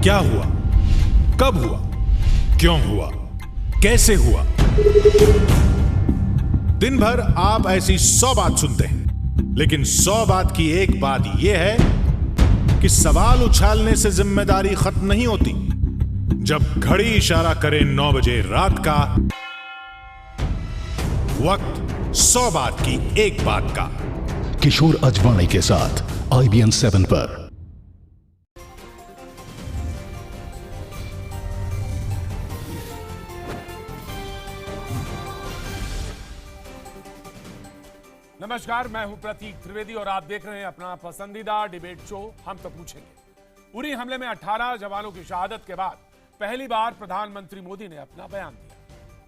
क्या हुआ, कब हुआ, क्यों हुआ, कैसे हुआ। दिन भर आप ऐसी 100 बात सुनते हैं, लेकिन 100 बात की एक बात यह है कि सवाल उछालने से जिम्मेदारी खत्म नहीं होती। जब घड़ी इशारा करे 9 बजे रात का, वक्त 100 बात की एक बात का। किशोर अजवाणी के साथ IBN 7 पर। नमस्कार, मैं हूं प्रतीक त्रिवेदी और आप देख रहे हैं अपना पसंदीदा डिबेट शो हम तो पूछेंगे। उरी हमले में 18 जवानों की शहादत के बाद पहली बार प्रधानमंत्री मोदी ने अपना बयान दिया।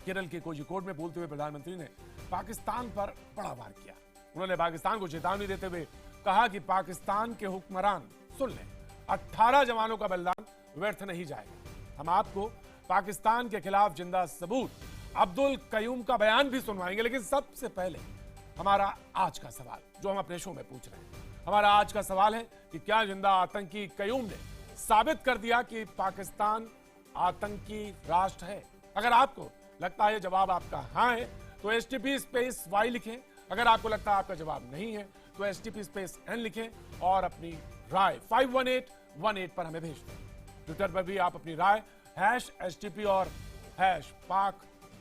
केरल के कोझिकोड में बोलते हुए प्रधानमंत्री ने पाकिस्तान पर बड़ा वार किया। उन्होंने पाकिस्तान को चेतावनी देते हुए कहा कि पाकिस्तान के हुक्मरान सुन लें, 18 जवानों का बलिदान व्यर्थ नहीं जाएगा। हम आपको पाकिस्तान के खिलाफ जिंदा सबूत अब्दुल कयूम का बयान भी सुनवाएंगे, लेकिन सबसे पहले हमारा आज का सवाल जो हम अपने शो में पूछ रहे हैं। हमारा आज का सवाल है कि क्या जिंदा आतंकी कयूम ने साबित कर दिया कि पाकिस्तान आतंकी राष्ट्र है? अगर आपको लगता है जवाब आपका हाँ है तो STP_Y लिखें। अगर आपको लगता है आपका जवाब नहीं है तो STP_N लिखें और अपनी राय 51818 पर हमें भेज दें। ट्विटर पर भी आप अपनी राय #STP और #पाक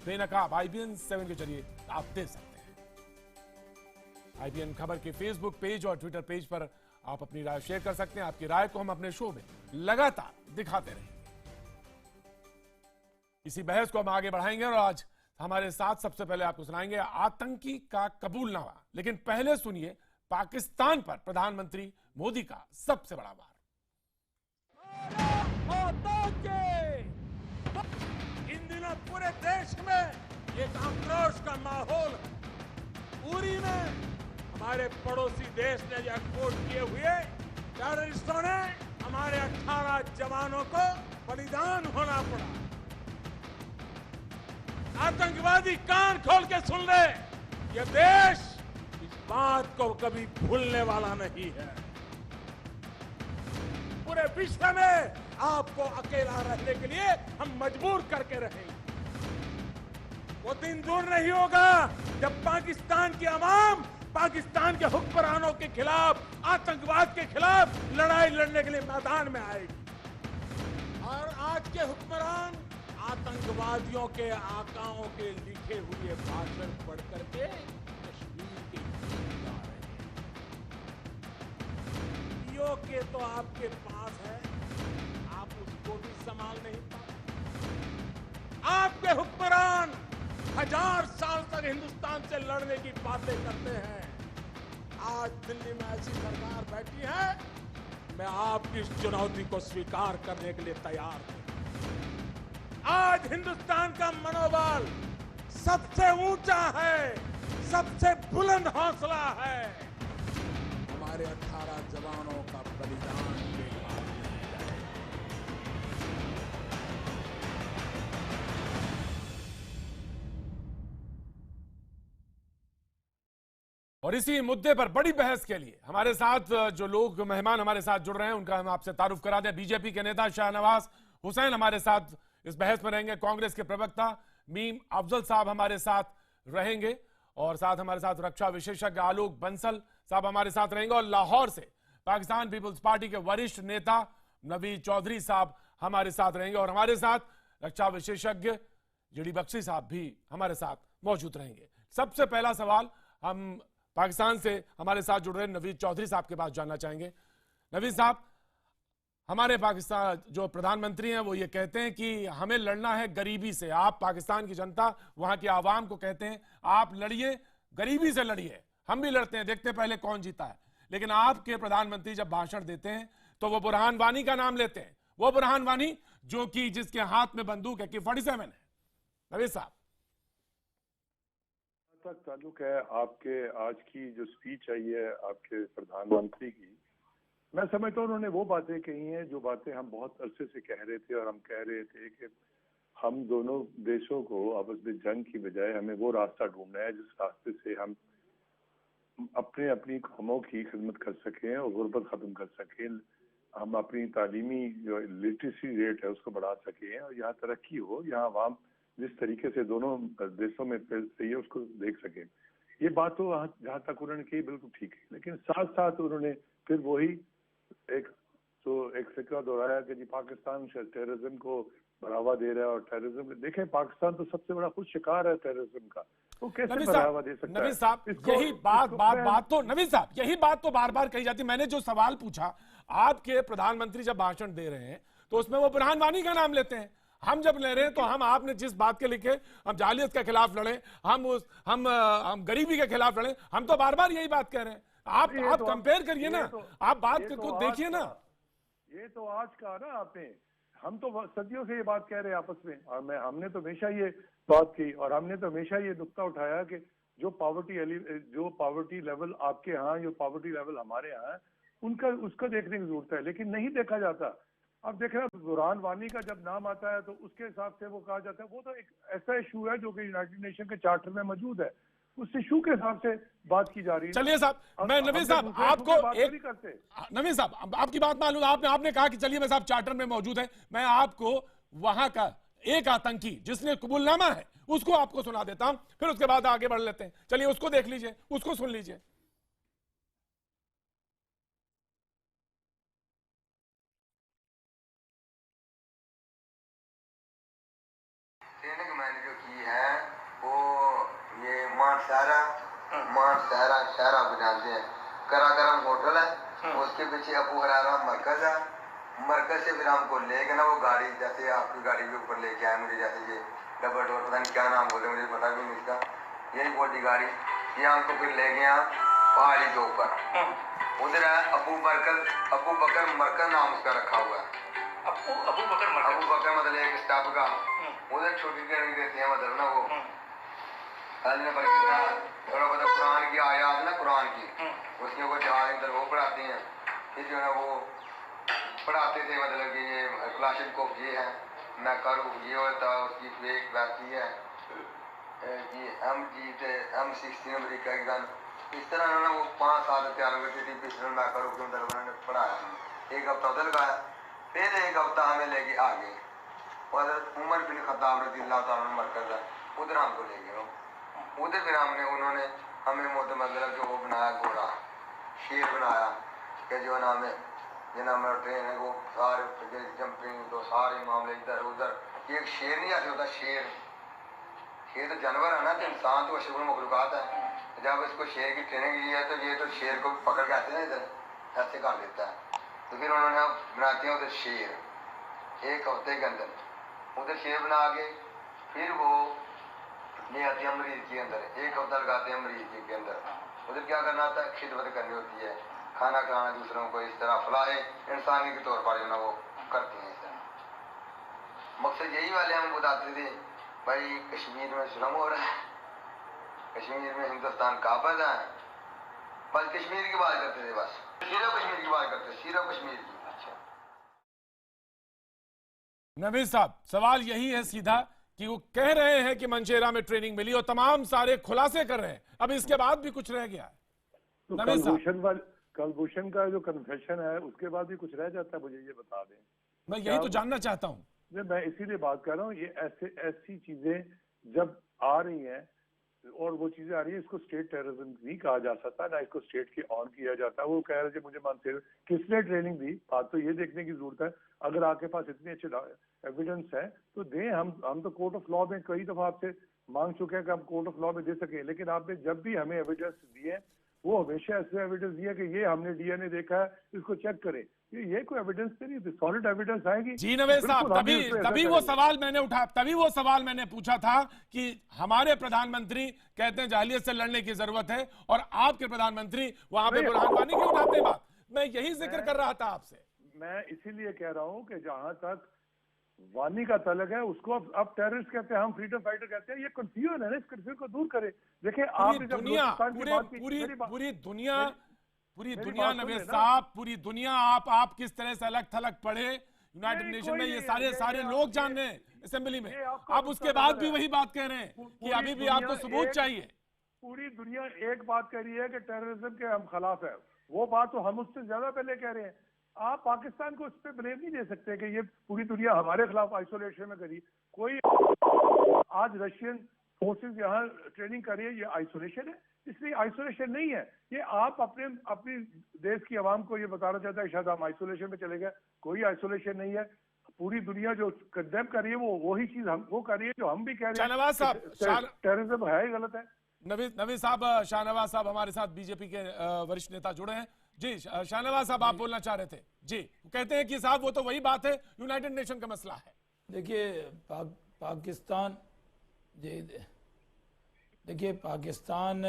बेनकाब IBN 7 के जरिए आप दे सकते हैं। IBN खबर के फेसबुक पेज और ट्विटर पेज पर आप अपनी राय शेयर कर सकते हैं। आपकी राय को हम अपने शो में लगातार दिखाते रहेंगे। इसी बहस को हम आगे बढ़ाएंगे और आज हमारे साथ सबसे पहले आपको सुनाएंगे आतंकी का कबूलनामा। लेकिन पहले सुनिए पाकिस्तान पर प्रधानमंत्री मोदी का सबसे बड़ा वार। इन दिनों पूरे देश में एक आक्रोश का माहौल है। उरी में हमारे पड़ोसी देश ने जो एक्सपोर्ट किए हुए टेररिस्टों ने हमारे 18 जवानों को बलिदान होना पड़ा। आतंकवादी कान खोल के सुन ले, ये देश इस बात को कभी भूलने वाला नहीं है। पूरे विश्व में आपको अकेला रहने के लिए हम मजबूर करके रहेंगे। वो दिन दूर नहीं होगा जब पाकिस्तान की आवाम पाकिस्तान के हुक्मरानों के खिलाफ, आतंकवाद के खिलाफ लड़ाई लड़ने के लिए मैदान में आएगी। और आज के हुक्मरान आतंकवादियों के आकाओं के लिखे हुए भाषण पढ़ करके कश्मीर के गीत गा रहे हैं। पीओके तो आपके पास है, आप उसको भी संभाल नहीं पाते। आपके हुक्मरान 1000 साल तक हिंदुस्तान से लड़ने की बातें करते हैं। आज दिल्ली में ऐसी सरकार बैठी है, मैं आपकी इस चुनौती को स्वीकार करने के लिए तैयार हूं। आज हिंदुस्तान का मनोबल सबसे ऊंचा है, सबसे बुलंद हौसला है। हमारे 18 जवानों का बलिदान बेकार नहीं जाएगा। और इसी मुद्दे पर बड़ी बहस के लिए हमारे साथ जो लोग मेहमान हमारे साथ जुड़ रहे हैं उनका हम आपसे तारुफ करा दें। बीजेपी के नेता शाहनवाज हुसैन हमारे साथ इस बहस में रहेंगे। कांग्रेस के प्रवक्ता मीम अफजल साहब हमारे साथ रहेंगे और साथ हमारे साथ रक्षा विशेषज्ञ आलोक बंसल साहब हमारे साथ रहेंगे। और लाहौर से पाकिस्तान पीपुल्स पार्टी के वरिष्ठ नेता नवीद चौधरी साहब हमारे साथ रहेंगे और हमारे साथ रक्षा विशेषज्ञ जीडी बख्शी साहब भी हमारे साथ मौजूद रहेंगे। सबसे पहला सवाल हम पाकिस्तान से हमारे साथ जुड़ रहे नवीद चौधरी साहब के पास जानना चाहेंगे। नवीद साहब, हमारे पाकिस्तान जो प्रधानमंत्री हैं वो ये कहते हैं कि हमें लड़ना है गरीबी से। आप पाकिस्तान की जनता, वहां की आवाम को कहते हैं आप लड़िए, गरीबी से लड़िए। हम भी लड़ते हैं, देखते पहले कौन जीता है। लेकिन आपके प्रधानमंत्री जब भाषण देते हैं तो वो बुरहान वानी का नाम लेते हैं, वो बुरहान वानी जो कि जिसके हाथ में बंदूक है, कि 47 है। नवीद साहब, तक ताल्लुक है आपके आज की जो स्पीच आई है आपके प्रधानमंत्री की, मैं समझता हूँ उन्होंने वो बातें कही हैं जो बातें हम बहुत अरसे से कह रहे थे। और हम कह रहे थे कि हम दोनों देशों को आपस में जंग की बजाय हमें वो रास्ता ढूंढना है जिस रास्ते से हम अपने अपनी कौमों की खिदमत कर सकें और गुर्बत खत्म कर सकें, हम अपनी तालीमी जो लिटरेसी रेट है उसको बढ़ा सकें और यहाँ तरक्की हो, यहाँ आवाम जिस तरीके से दोनों देशों में सही है उसको देख सके। ये बात तो जहाँ तक उन्होंने कही बिल्कुल ठीक है, लेकिन साथ साथ उन्होंने फिर वही एक फिक्रा दोहराया कि जी पाकिस्तान टेररिज्म को बढ़ावा दे रहा है और टेररिज्म देखें पाकिस्तान तो सबसे बड़ा खुद शिकार है टेररिज्म का, वो कैसे बढ़ावा दे सकता है? नवीद साहब यही बात तो नवीद साहब यही बात तो बार बार कही जाती है। मैंने जो सवाल पूछा, आपके प्रधानमंत्री जब भाषण दे रहे हैं तो उसमें वो बुरहान वानी का नाम लेते हैं, हम जब ले रहे हैं तो हम आपने जिस बात के लिखे हम जालियत के खिलाफ लड़े, हम गरीबी के खिलाफ लड़े, हम तो बार बार यही बात कह रहे हैं। आप कंपेयर करिए ना, आप बात को देखिए ना। ये तो आज का ना आपने, हम तो सदियों से ये बात कह रहे हैं आपस में, और हमने तो हमेशा ये बात की और हमने तो हमेशा ये नुक्ता उठाया कि जो पॉवर्टी लेवल आपके यहाँ, जो पॉवर्टी लेवल हमारे यहाँ है, उसका देखने की जरूरत है, लेकिन नहीं देखा जाता। अब देख रहे हैं बुरहान वानी का जब नाम आता है तो उसके हिसाब से वो कहा जाता है वो तो एक ऐसा इशू है जो कि यूनाइटेड नेशन के चार्टर में मौजूद है, उस इशू के हिसाब से बात की जा रही है। चलिए साहब, मैं नवीद साहब आपको नवीद साहब आपकी बात मान लूंगा, आपने कहा कि चलिए मैं साहब चार्टर में मौजूद है, मैं आपको वहां का एक आतंकी जिसने कबूलनामा है उसको आपको सुना देता हूं, फिर उसके बाद आगे बढ़ लेते हैं। चलिए उसको देख लीजिए, उसको सुन लीजिए। ट्रेनिंग मैंने जो की है वो ये मानसहरा आप जानते हैं, करागरम होटल है, उसके पीछे अबू हरारा मरकज है, मरकज से फिर हमको ले गए ना वो गाड़ी, जैसे आपकी गाड़ी के ऊपर लेके आए मुझे, जैसे ये डबल डोर पता नहीं क्या नाम बोले, मुझे पता भी नहीं इसका, यही बोली गाड़ी, ये हमको फिर ले गया पहाड़ी के ऊपर। उधर है अबू बकर मरकज नाम उसका रखा हुआ है, अबू बकर मतलब एक स्टाफ का, उधर छोटी ट्रेनिंग देते हैं, मतलब ना वो थोड़ा बहुत कुरान की आयात ना, कुरान की उसके ऊपर जहाज इधर वो पढ़ाते हैं, फिर जो है वो पढ़ाते थे, मतलब कि ये क्लासिक को ये है मैं करूँ, ये होता उसकी फेक बैठी है कि M16 अमेरिका की गन, इस तरह उन्होंने वो 5 साल तैयार करती थी पिस्टल मैं करूँ के अंदर उन्होंने पढ़ाया। एक हफ्ता उधर लगाया, फिर एक हफ्ता हमें लेके आ गए उमर बिन खत्ताब रज़ियल्लाहु ताला अन्हु मरकज़ है, उधर हमको ले गए। उधर फिर हमें हमें मतलब जो वो बनाया घोड़ा शेर बनाया कि जो नाम है जना में ट्रेन है वो सारे जंपिंग तो सारे मामले इधर उधर, एक शेर नहीं आते होता, शेर तो जानवर है ना, तो इंसान तो अशरफुल मखलूकात है, जब इसको शेर की ट्रेनिंग ली है तो ये तो शेर को पकड़ के आते हैं इधर ऐसे कर देता है, तो फिर उन्होंने बनाते हैं उधर शेर एक हफ्ते के अंदर, उधर शेर बना के फिर वो ले आते हैं मरीज के अंदर, एक हफ्ता लगाते हैं मरीज के अंदर, उधर क्या करना होता है खिदमत करनी होती है, खाना खिलाना दूसरों को, इस तरह फलाहे इंसानी के तौर पर जो ना वो करते हैं। इस तरह मकसद यही वाले हम बताते थे भाई कश्मीर में जुल्म हो रहा है, कश्मीर में हिंदुस्तान काबिज है, बस कश्मीर की बात करते थे, बस सिर्फ कश्मीर की बात करते, सिर्फ कश्मीर की। नवीद साहब सवाल यही है सीधा कि वो कह रहे हैं कि मंशेरा में ट्रेनिंग मिली और तमाम सारे खुलासे कर रहे हैं, अब इसके बाद भी कुछ रह गया है? तो कलभूषण का जो कन्फेशन है उसके बाद भी कुछ रह जाता है, मुझे ये बता दें। मैं यही तो जानना चाहता हूँ। मैं इसीलिए बात कर रहा हूँ, ये ऐसी चीजें जब आ रही हैं और वो चीजें आ रही है, इसको स्टेट टेररिज्म नहीं कहा जा सकता, ना इसको स्टेट के ऑन किया जाता। वो कह रहे थे मुझे मानते हुए किसने ट्रेनिंग दी, बात तो ये देखने की जरूरत है। अगर आपके पास इतने अच्छे एविडेंस है तो दें, हम तो कोर्ट ऑफ लॉ में कई दफा आपसे मांग चुके हैं कि हम कोर्ट ऑफ लॉ में दे सके, लेकिन आपने जब भी हमें एविडेंस दिए वो हमेशा ऐसे एविडेंस दिया कि ये हमने डीएनए देखा है, इसको चेक करें। ये कोई एविडेंस नहीं, सॉलिड एविडेंस आएगी। जी नवीद साहब, तभी वो सवाल मैंने उठा, तभी वो सवाल मैंने पूछा था कि हमारे प्रधानमंत्री कहते हैं जाहिलियत से लड़ने की जरूरत है और आपके प्रधानमंत्री वहां पे बुरहान वानी क्यों उठाते हैं बात? मैं यही जिक्र कर रहा था आपसे। मैं इसीलिए कह रहा हूं कि जहां तक वानी का तलक है उसको अब टेररिस्ट कहते हैं, हम फ्रीडम फाइटर कहते हैं, ये कंफ्यूजन है ना, इस कंफ्यूजन को दूर करें। देखिए आपने जब पूरी दुनिया नवीद साहब, पूरी दुनिया आप किस तरह से अलग थलग पड़े यूनाइटेड नेशन में, ये सारे लोग जान रहे हैं असेंबली में, आप उसके बाद भी वही बात कह रहे हैं कि अभी भी आपको सबूत चाहिए। पूरी दुनिया एक बात कह रही है कि टेररिज्म के हम खिलाफ है, वो बात तो हम उससे ज्यादा पहले कह रहे हैं। आप पाकिस्तान को उस पर ब्लेम नहीं दे सकते कि ये पूरी दुनिया हमारे खिलाफ आइसोलेशन में करी। कोई आज रशियन फोर्सेस यहाँ ट्रेनिंग कर रही है, ये आइसोलेशन है? इसलिए आइसोलेशन नहीं है। ये आप अपनी देश की आवाम को ये बताना चाहता है शायद हम आइसोलेशन में चले गए। कोई आइसोलेशन नहीं है। पूरी दुनिया जो कंडेम कर रही है वो वही चीज हम वो कर रही है जो हम भी कह रहे हैं। शाहनवाज साहब, टेररिज्म है, गलत है। नवीद साहब, शाहनवाज साहब हमारे साथ बीजेपी के वरिष्ठ नेता जुड़े हैं। जी शाहनवाज साहब, आप बोलना चाह रहे थे। जी, कहते हैं कि साहब वो तो वही बात है, यूनाइटेड नेशन का मसला है। देखिए पाकिस्तान, देखिए पाकिस्तान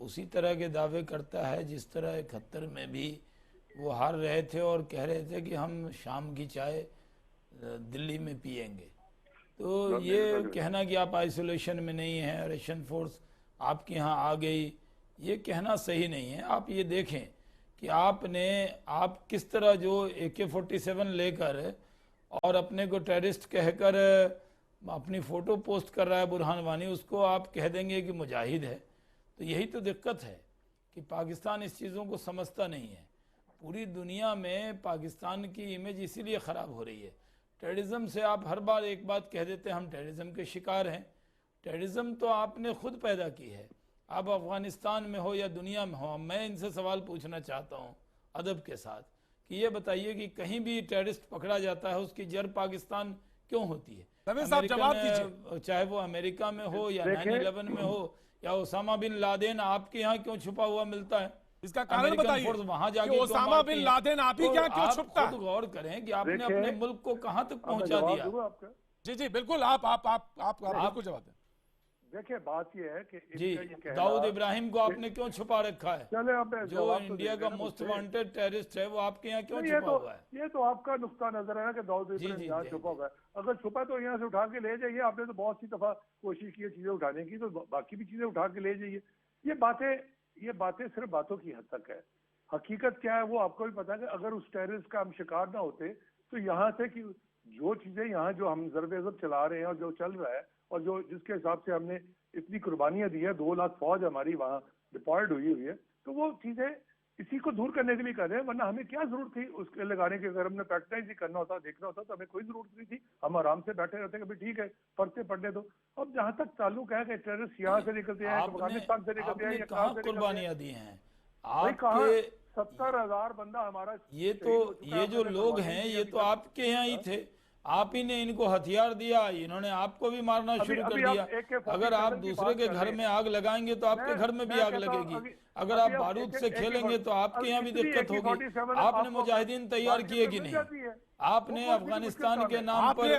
उसी तरह के दावे करता है जिस तरह 71 में भी वो हार रहे थे और कह रहे थे कि हम शाम की चाय दिल्ली में पिएंगे। तो ये कहना कि आप आइसोलेशन में नहीं हैं, रशियन फोर्स आपके यहाँ आ गई, ये कहना सही नहीं है। आप ये देखें कि आप किस तरह जो AK-47 लेकर और अपने को टेररिस्ट कहकर अपनी फोटो पोस्ट कर रहा है बुरहान वानी, उसको आप कह देंगे कि मुजाहिद है। तो यही तो दिक्कत है कि पाकिस्तान इस चीज़ों को समझता नहीं है। पूरी दुनिया में पाकिस्तान की इमेज इसीलिए ख़राब हो रही है। टेररिज्म से आप हर बार एक बात कह देते हैं हम टेररिज्म के शिकार हैं। टेररिज्म तो आपने खुद पैदा की है। आप अफ़गानिस्तान में हो या दुनिया में हो, मैं इनसे सवाल पूछना चाहता हूँ अदब के साथ कि ये बताइए कि कहीं भी टेररिस्ट पकड़ा जाता है उसकी जड़ पाकिस्तान क्यों होती है? चाहे वो अमेरिका में हो या 9/11 में हो या ओसामा बिन लादेन आपके यहाँ क्यों छुपा हुआ मिलता है? इसका कारण बताइए। वहां जाके ओसामा बिन लादेन आप ही क्या क्यों छुपता है? गौर करें कि आपने अपने मुल्क को कहां तक पहुंचा दिया। जी बिल्कुल, आपको जवाब दें। देखिए बात ये है कि जी दाऊद इब्राहिम को आपने क्यों छुपा रखा है? जो इंडिया का मोस्ट वांटेड टेररिस्ट है वो आपके यहाँ क्यों छुपा हुआ है? ये तो आपका नुक्ता नजर है ना कि दाऊद इब्राहिम यहाँ छुपा हुआ है। अगर छुपा तो यहाँ से उठा के ले जाइए। आपने तो बहुत सी दफा कोशिश की है चीजें उठाने की, तो बाकी भी चीजें उठा के ले जाइए। ये बातें सिर्फ बातों की हद तक है। हकीकत क्या है वो आपको भी पता है कि अगर उस टेररिस्ट का हम शिकार ना होते तो यहाँ से कि जो चीजें यहाँ जो हम ज़रब चला रहे हैं और जो चल रहा है और जो जिसके हिसाब से हमने इतनी कुर्बानियां दी है, 2 लाख फौज हमारी वहाँ डिप्लॉयड हुई है, तो वो चीजें इसी को दूर करने के लिए कर रहे हैं। वरना हमें क्या जरूरत थी उसके लगाने की? अगर हमने प्रैक्टिस ही करना होता, देखना होता तो हमें कोई जरूरत नहीं थी। हम आराम से बैठे रहते कि ठीक है पर्चे पढ़ने दो। अब जहाँ तक ताल्लुक है कि टेररिस्ट यहाँ से निकलते हैं, अफगानिस्तान से निकलते हैं, कहाँ कुर्बानियां दी हैं? 70,000 बंदा हमारा। ये जो लोग हैं ये तो आपके यहाँ ही थे। आप ही ने इनको हथियार दिया, इन्होंने आपको भी मारना शुरू कर दिया। अगर आप दूसरे के घर में आग लगाएंगे तो आपके घर में भी आग लगेगी। अगर आप बारूद से खेलेंगे तो आपके यहाँ भी दिक्कत होगी। आपने मुजाहिदीन तैयार किए कि नहीं? आपने अफगानिस्तान के नाम पर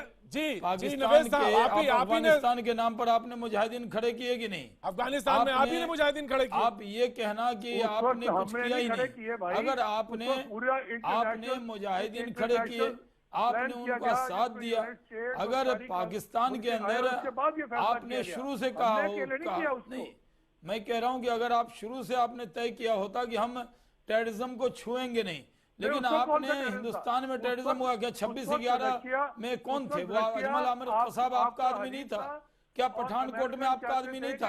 अफगानिस्तान के नाम पर आपने मुजाहिदीन खड़े किए कि नहीं? अफगानिस्तान में आप ही ने मुजाहिदीन खड़े किए। आप ये कहना कि आपने कुछ किया ही नहीं। अगर आपने मुजाहिदीन खड़े किए, आपने उनका साथ दिया। अगर पाकिस्तान के अंदर आपने शुरू से कहा हो, नहीं मैं कह रहा हूं कि अगर आप शुरू से आपने तय किया होता कि हम टेररिज्म को छुएंगे नहीं, लेकिन आपने हिंदुस्तान में टेररिज्म हुआ क्या? 26/11 में कौन थे? वो अजमल आमिर साहब आपका आदमी नहीं था क्या? पठानकोट में आपका आदमी नहीं था?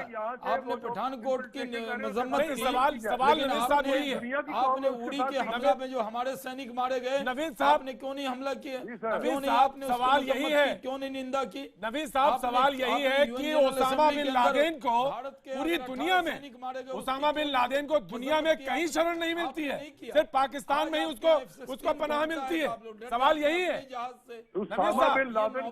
आपने पठानकोट की मजम्मत की। सवाल यही है, आपने उड़ी के हमले में जो हमारे सैनिक मारे गए, नवीद साहब ने क्यों नहीं हमला किया? क्यों नहीं आपने सवाल यही है, क्यों नहीं निंदा की? नवीद साहब सवाल यही है कि ओसामा बिन लादेन को पूरी दुनिया में, ओसामा बिन लादेन को दुनिया में कहीं शरण नहीं मिलती है, सिर्फ पाकिस्तान में ही उसको पनाह मिलती है। सवाल यही है। ओसामा बिन लादेन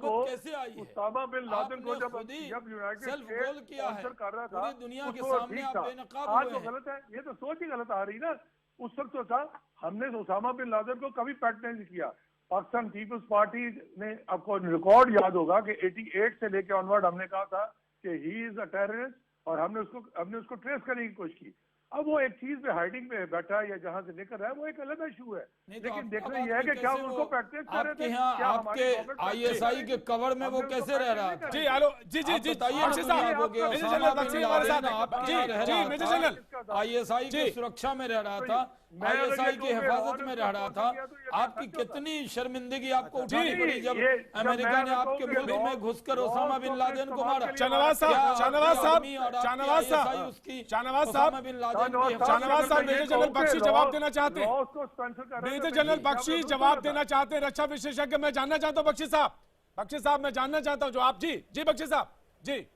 को जब सेल्फ गोल किया है कर रहा था पूरी दुनिया के सामने आप बेनकाब आज हुए तो गलत है। ये तो सोच ही गलत आ रही ना। उस वक्त तो था हमने ओसामा बिन लादेन को कभी पैटर्न नहीं किया। पाकिस्तान पीपल्स पार्टी ने, आपको रिकॉर्ड याद होगा कि 88 से लेकर ऑनवर्ड हमने कहा था कि ही इज अ टेररिस्ट और हमने उसको ट्रेस करने की कोशिश की। अब वो एक चीज पे हाइडिंग में बैठा है या जहां से निकल रहा है वो एक अलग इशू है। लेकिन देखना यह है कि क्या उनको प्रैक्टिस कर रहे थे? क्या आपके ISI के कवर में वो कैसे रह रहा था? जी हेलो जी ISI की सुरक्षा में रह रहा था, ISI की हिफाजत में रह रहा था। आपकी कितनी शर्मिंदगी आपको उठानी पड़ी जब अमेरिका ने आपके मुल्क में घुसकर ओसामा बिन लादेन को मारा। शाहनवाज साहब शाहनवाज साहब, मेजर जनरल बख्शी जवाब देना चाहते हैं। मेजर जनरल बख्शी जवाब देना चाहते हैं, रक्षा विशेषज्ञ। मैं जानना चाहता हूं बख्शी साहब, मैं जानना चाहता हूं जो आप जी बख्शी साहब जी।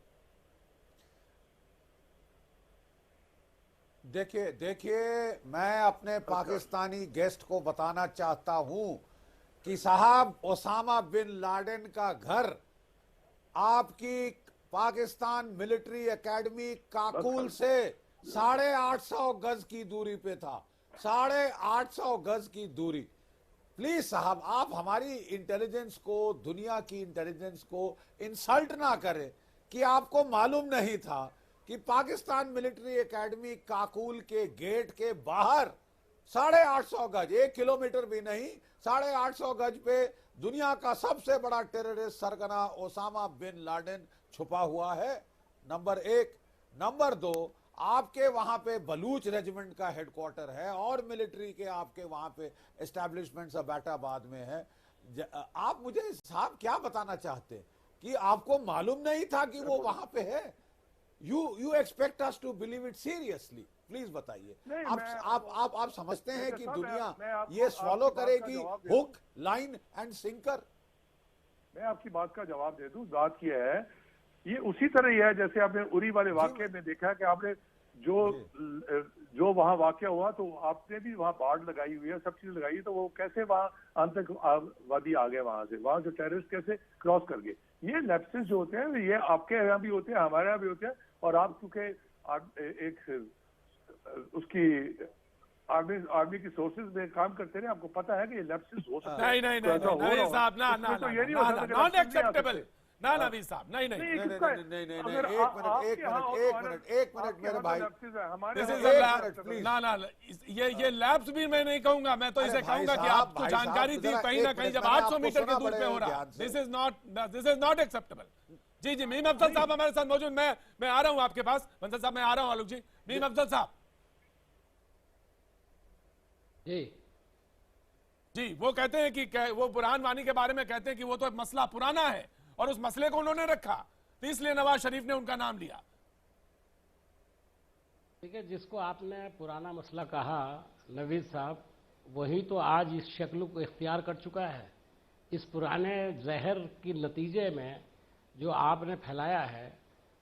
देखिए मैं अपने पाकिस्तानी गेस्ट को बताना चाहता हूं कि साहब ओसामा बिन लादेन का घर आपकी पाकिस्तान मिलिट्री एकेडमी काकुल से 850 गज की दूरी पे था। 850 गज की दूरी। प्लीज साहब, आप हमारी इंटेलिजेंस को, दुनिया की इंटेलिजेंस को इंसल्ट ना करें कि आपको मालूम नहीं था कि पाकिस्तान मिलिट्री एकेडमी काकुल के गेट के बाहर 850 गज, 1 किलोमीटर भी नहीं, 850 गज पे दुनिया का सबसे बड़ा टेररिस्ट सरगना ओसामा बिन लादेन छुपा हुआ है। नंबर 1। नंबर 2, आपके वहां पे बलूच रेजिमेंट का हेडक्वार्टर है और मिलिट्री के आपके वहां पे एस्टैब्लिशमेंट्स अबैटाबाद में है। आप मुझे साहब क्या बताना चाहते कि आपको मालूम नहीं था कि वो वहां पे है? You expect us to believe it seriously? Please बताइए। आप समझते हैं कि दुनिया ये स्वॉलो करेगी हुक, लाइन एंड सिंकर? मैं आपकी बात का जवाब दे दूं। बात यह है, ये उसी तरह ही है जैसे आपने उरी वाले वाक्य में देखा कि आपने जो वहां वाकया हुआ तो आपने भी वहां बाढ़ लगाई हुई है, सब चीज लगाई है, तो वो कैसे वहां आतंकवादी आ गए, वहां जो टेररिस्ट कैसे क्रॉस कर गए। ये लैप्सेस जो होते हैं ये आपके यहाँ भी होते हैं, हमारे यहाँ भी होते हैं। और आप क्योंकि एक उसकी आर्मी की सोर्सेज में काम करते रहे, आपको पता है कि ये लैप्सेस हो सकते हैं। नहीं साहब, नॉट एक्सेप्टेबल। ना नबी साहब, नहीं एक मिनट मेरे भाई, ये लैब्स भी मैं नहीं कहूंगा, मैं तो इसे कहूंगा कि आपको जानकारी थी कहीं ना कहीं जब 800 मीटर के दूर पे हो रहा। This is not acceptable. जी मीम अफजल साहब हमारे साथ मौजूद। मैं आ रहा हूं आपके पास, बंसल साहब मैं आ रहा हूं। आलोक जी, मीम अफजल साहब जी वो कहते हैं कि वो बुरहान वानी के बारे में कहते हैं कि वो तो मसला पुराना है और उस मसले को उन्होंने रखा, तो इसलिए नवाज शरीफ ने उनका नाम लिया। ठीक है, जिसको आपने पुराना मसला कहा नवीद साहब, वही तो आज इस शक्ल को इख्तियार कर चुका है। इस पुराने जहर के नतीजे में जो आपने फैलाया है,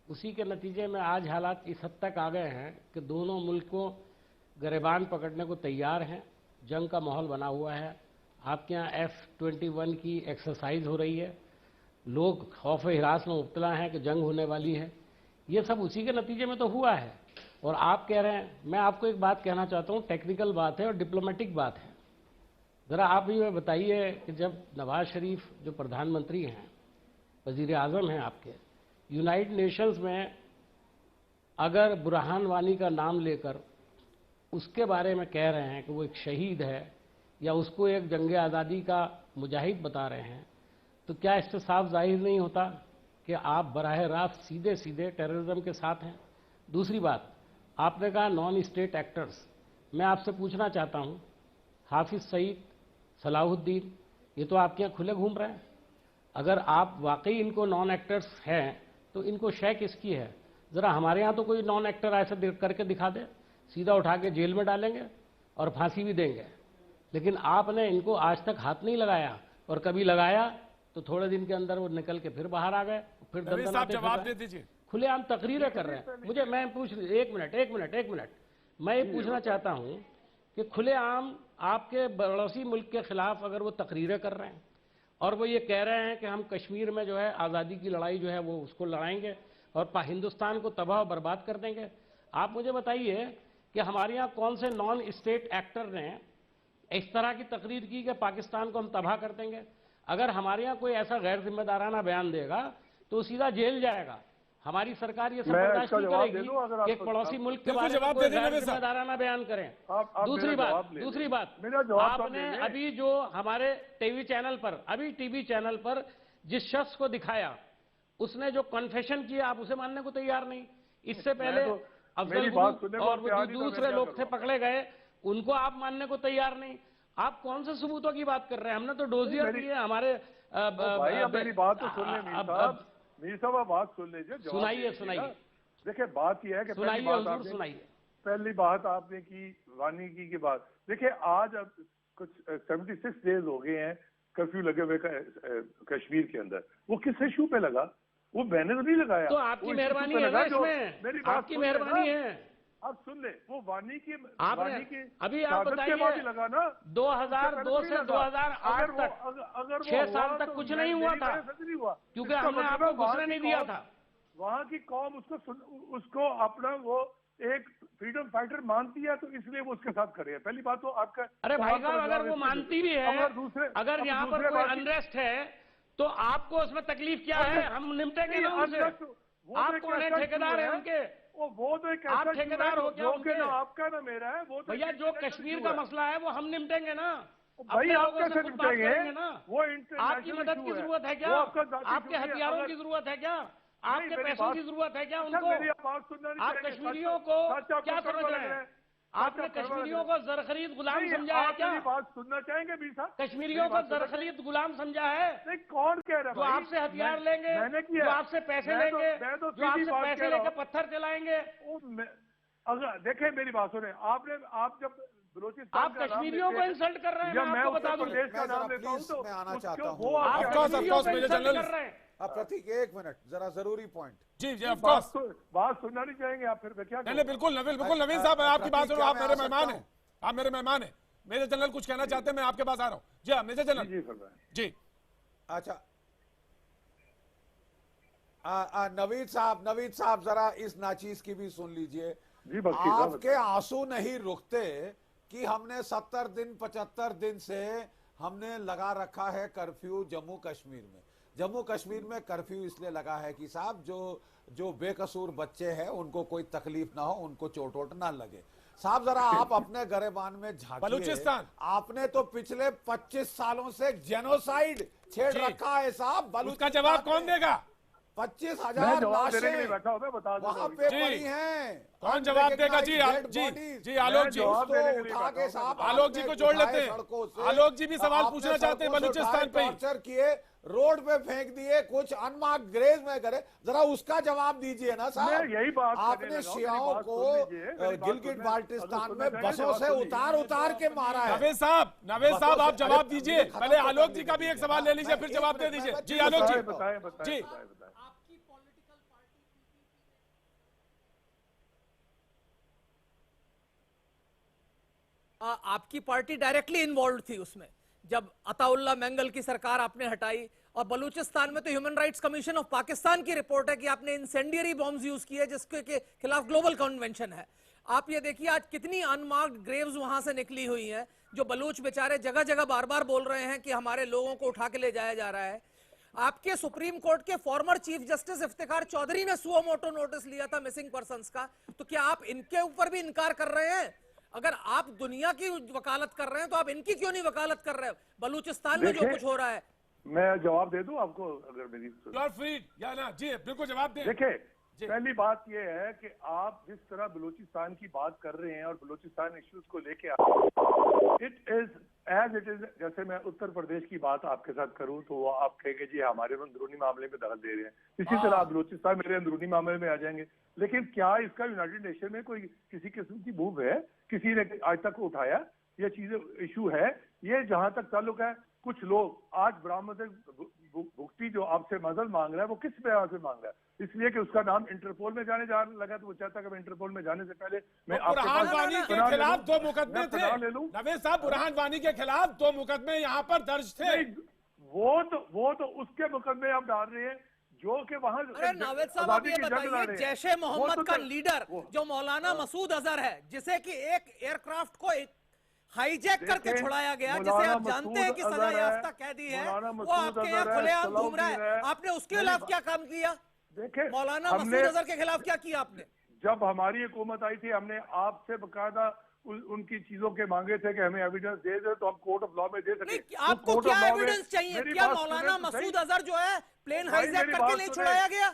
उसी के नतीजे में आज हालात इस हद तक आ गए हैं कि दोनों मुल्कों गिरबान पकड़ने को तैयार हैं। जंग का माहौल बना हुआ है। आपके यहाँ F-21 की एक्सरसाइज हो रही है। लोग खौफ हिरास में मुब्तला हैं कि जंग होने वाली है। ये सब उसी के नतीजे में तो हुआ है। और आप कह रहे हैं, मैं आपको एक बात कहना चाहता हूँ, टेक्निकल बात है और डिप्लोमेटिक बात है। ज़रा आप ये बताइए कि जब नवाज शरीफ जो प्रधानमंत्री हैं, वज़ीर आज़म हैं आपके, यूनाइटेड नेशंस में अगर बुरहान वानी का नाम लेकर उसके बारे में कह रहे हैं कि वो एक शहीद है या उसको एक जंग आज़ादी का मुजाहिद बता रहे हैं, तो क्या इससे साफ जाहिर नहीं होता कि आप बराह रास्त सीधे सीधे टेररिज्म के साथ हैं? दूसरी बात, आपने कहा नॉन स्टेट एक्टर्स। मैं आपसे पूछना चाहता हूं, हाफिज सईद, सलाहुद्दीन, ये तो आपके यहाँ खुले घूम रहे हैं। अगर आप वाकई इनको नॉन एक्टर्स हैं तो इनको शय किसकी है? ज़रा हमारे यहाँ तो कोई नॉन एक्टर ऐसे करके दिखा दे, सीधा उठा के जेल में डालेंगे और फांसी भी देंगे। लेकिन आपने इनको आज तक हाथ नहीं लगाया, और कभी लगाया तो थोड़े दिन के अंदर वो निकल के फिर बाहर आ गए, फिर जवाब दे दीजिए। खुलेआम तकरीरें कर रहे हैं। मैं पूछ, एक मिनट, मैं ये पूछना चाहता हूं कि खुलेआम आपके पड़ोसी मुल्क के खिलाफ अगर वो तकरीरें कर रहे हैं और वो ये कह रहे हैं कि हम कश्मीर में जो है आज़ादी की लड़ाई जो है वो उसको लड़ाएंगे और हिंदुस्तान को तबाह और बर्बाद कर देंगे, आप मुझे बताइए कि हमारे यहाँ कौन से नॉन स्टेट एक्टर ने इस तरह की तकरीर की कि पाकिस्तान को हम तबाह कर देंगे? अगर हमारे यहाँ कोई ऐसा गैर जिम्मेदाराना बयान देगा तो सीधा जेल जाएगा। हमारी सरकार ये सब बर्दाश्त नहीं करेगी कि एक पड़ोसी मुल्क के बारे में कोई गैर जिम्मेदाराना बयान करें। दूसरी बात, आपने अभी जो हमारे टीवी चैनल पर जिस शख्स को दिखाया, उसने जो कन्फेशन किया, आप उसे मानने को तैयार नहीं। इससे पहले अफजल गुरु और वो दूसरे लोग थे पकड़े गए, उनको आप मानने को तैयार नहीं। आप कौन से सबूतों की बात कर रहे हैं? हमने तो डोजियर दिए हमारे। मेरी बात तो सुन ले मीर साहब, बात सुन लीजिए। सुनाइए। देखिए बात यह है कि सुनाइए। पहली बात आपने की वानिकी की बात, देखिए आज अब कुछ 76 डेज हो गए हैं कर्फ्यू लगे हुए कश्मीर के अंदर। वो किस इशू पे लगा? वो मैंने तो नहीं लगाया। तो आपकी मेहरबानी है ना इसमें, मेरी बात आपकी मेहरबानी है। आप सुन ले, वो वानिकी अभी आप बताइए लगा ना 2002 से 2008 तक अगर 6 साल तक कुछ नहीं हुआ था, क्योंकि हमने आपको घुसने नहीं दिया था। वहाँ की कौम उसको अपना वो एक फ्रीडम फाइटर मानती है, तो इसलिए वो उसके साथ खड़े हैं। पहली बात तो आपका, अरे भाई साहब, अगर वो मानती भी है, अगर यहाँ पर कोई अनरेस्ट है तो आपको उसमें तकलीफ क्या है? हम निपटेंगे ना उनसे। आप कौन है? ठेकेदार है उनके? वो तो एक आप ठेकेदार हो क्या उनके? ना आपका ना मेरा है वो। भैया जो कश्मीर का मसला है वो हम निपटेंगे ना, भाई आप कैसे निपटेंगे? वो आपकी मदद की जरूरत है क्या? आपके हथियारों की जरूरत है क्या? आपके पैसों की जरूरत है क्या उनको? आप कश्मीरियों को क्या समझ रहे हैं? आपने कश्मीरियों को जरखरीद गुलाम समझा है क्या? बात सुनना चाहेंगे भी साहब? कश्मीरियों को जरखरीद गुलाम समझा है? नहीं, कौन कह रहा है? जो आपसे हथियार लेंगे, जो आपसे पैसे लेंगे, जो आपसे पैसे लेकर पत्थर चलाएंगे। अगर देखें मेरी बात सुने, आप जब बलोचिस्तान आप कश्मीरियों को इंसल्ट कर रहे हैं, मैं आपको बता दूं। प्रदेश का नाम लेता हूं तो मैं आना चाहता हूं। वो आप कश्मीरियों को इंसल्ट कर रहे हैं। प्रतीक एक मिनट, जरा जरूरी पॉइंट। जी जी, ऑफ कोर्स बात सुनना नहीं चाहेंगे आप? फिर क्या? नहीं, बिल्कुल नवीन साहब, मैं आपकी बात सुन रहा हूं। आप मेरे मेहमान हैं, आप मेरे मेहमान हैं। मेजर जनरल कुछ कहना चाहते हैं, मैं आपके पास आ रहा हूं। जी हाँ मेजर जनरल। जी अच्छा, नवीद साहब जरा इस नाचीज की भी सुन लीजिए। आपके आंसू नहीं रुकते कि हमने 70 दिन 75 दिन से हमने लगा रखा है कर्फ्यू जम्मू कश्मीर में। जम्मू कश्मीर में कर्फ्यू इसलिए लगा है कि साहब जो बेकसूर बच्चे हैं उनको कोई तकलीफ ना हो, उनको चोट वोट ना लगे। साहब जरा आप अपने गरेबान में झांकिए। बलूचिस्तान, आपने तो पिछले 25 सालों से जेनोसाइड छेड़ रखा है साहब। उसका जवाब कौन देगा? 25,000 लाशें वहां पे पड़ी हैं। कौन जवाब देगा? जी जी आलोक जी, आलोक जी को जोड़ लेते हैं। आलोक जी भी सवाल पूछना चाहते हैं बलूचिस्तान पे। टॉर्चर किए, रोड पे फेंक दिए, कुछ अनमार्क्ड ग्रेव में करे, जरा उसका जवाब दीजिए ना साहब। यही बात आपने शियाओं को गिलगिट बाल्टिस्तान में बसों से उतार के मारा है। नवेद साहब आप जवाब दीजिए। पहले आलोक जी का भी एक सवाल ले लीजिए, फिर जवाब दे दीजिए। जी आलोक जी। जी आपकी पार्टी डायरेक्टली इन्वॉल्व थी उसमें, जब अताउल्ला मंगल की सरकार आपने हटाई। और बलूचिस्तान में तो human rights commission of Pakistan की रिपोर्ट है कि आपने इंसेंडियरी बॉम्ब्स यूज किए, जिसके खिलाफ ग्लोबल कन्वेंशन है। आप ये देखिए आज कितनी अनमार्क्ड ग्रेव्स वहां से निकली हुई हैं, जो बलूच बेचारे जगह जगह बार बार बोल रहे हैं कि हमारे लोगों को उठा के ले जाया जा रहा है। आपके सुप्रीम कोर्ट के former chief justice Iftikhar Chaudhry ने सुओ मोटो नोटिस लिया था मिसिंग पर्संस का, तो क्या आप इनके ऊपर भी इनकार कर रहे हैं? अगर आप दुनिया की वकालत कर रहे हैं तो आप इनकी क्यों नहीं वकालत कर रहे हैं? बलूचिस्तान में जो कुछ हो रहा है। मैं जवाब दे दूं आपको अगर मेरी फ्री या ना? जी बिल्कुल जवाब दें। देखिए पहली बात यह है कि आप जिस तरह बलूचिस्तान की बात कर रहे हैं और बलूचिस्तान इश्यूज को लेके इट इज जैसे मैं उत्तर प्रदेश की बात आपके साथ करूं तो वो आप कहेंगे जी हमारे अंदरूनी मामले में दखल दे रहे हैं, इसी तरह आप बलूचिस्तान मेरे अंदरूनी मामले में आ जाएंगे। लेकिन क्या इसका यूनाइटेड नेशन में कोई किसी किस्म की मूव है? किसी ने आज तक उठाया? ये चीजें इशू है। ये जहां तक ताल्लुक है, कुछ लोग आज बरामद भुगती जो आपसे मदद मांग रहा है, वो किस प्यार से मांग रहा है? इसलिए कि उसका नाम इंटरपोल में जाने लगा, तो वो चाहता कि मैं इंटरपोल में जाने से पहले मैं बुरहान वानी के खिलाफ 2 मुकदमे थे। नवेद साहब, बुरहान वानी के खिलाफ 2 मुकदमे यहाँ पर दर्ज थे। वो तो उसके मुकदमे आप डाल रहे हैं जो कि वहां। अरे नावेद साहब आप ये बताइए, जैशे मोहम्मद का लीडर जो मौलाना मसूद अजहर है, जिसे कि एक एयरक्राफ्ट को हाईजैक करके छुड़ाया गया, जिसे आप जानते हैं कि सजा याफ्ता कैदी है, वो आपके यहाँ खुलेआम घूम रहा है, आपने उसके खिलाफ क्या काम किया? देखिए मौलाना मसूद अजहर के खिलाफ क्या किया आपने? जब हमारी हुकूमत आई थी, हमने आपसे बकायदा उनकी चीजों के मांगे थे कि हमें एविडेंस दे दे, तो हम कोर्ट ऑफ लॉ में दे सके। आपको क्या एविडेंस चाहिए? क्या मौलाना मसूद अजहर जो है प्लेन हाईजैक करके नहीं छुड़ाया गया?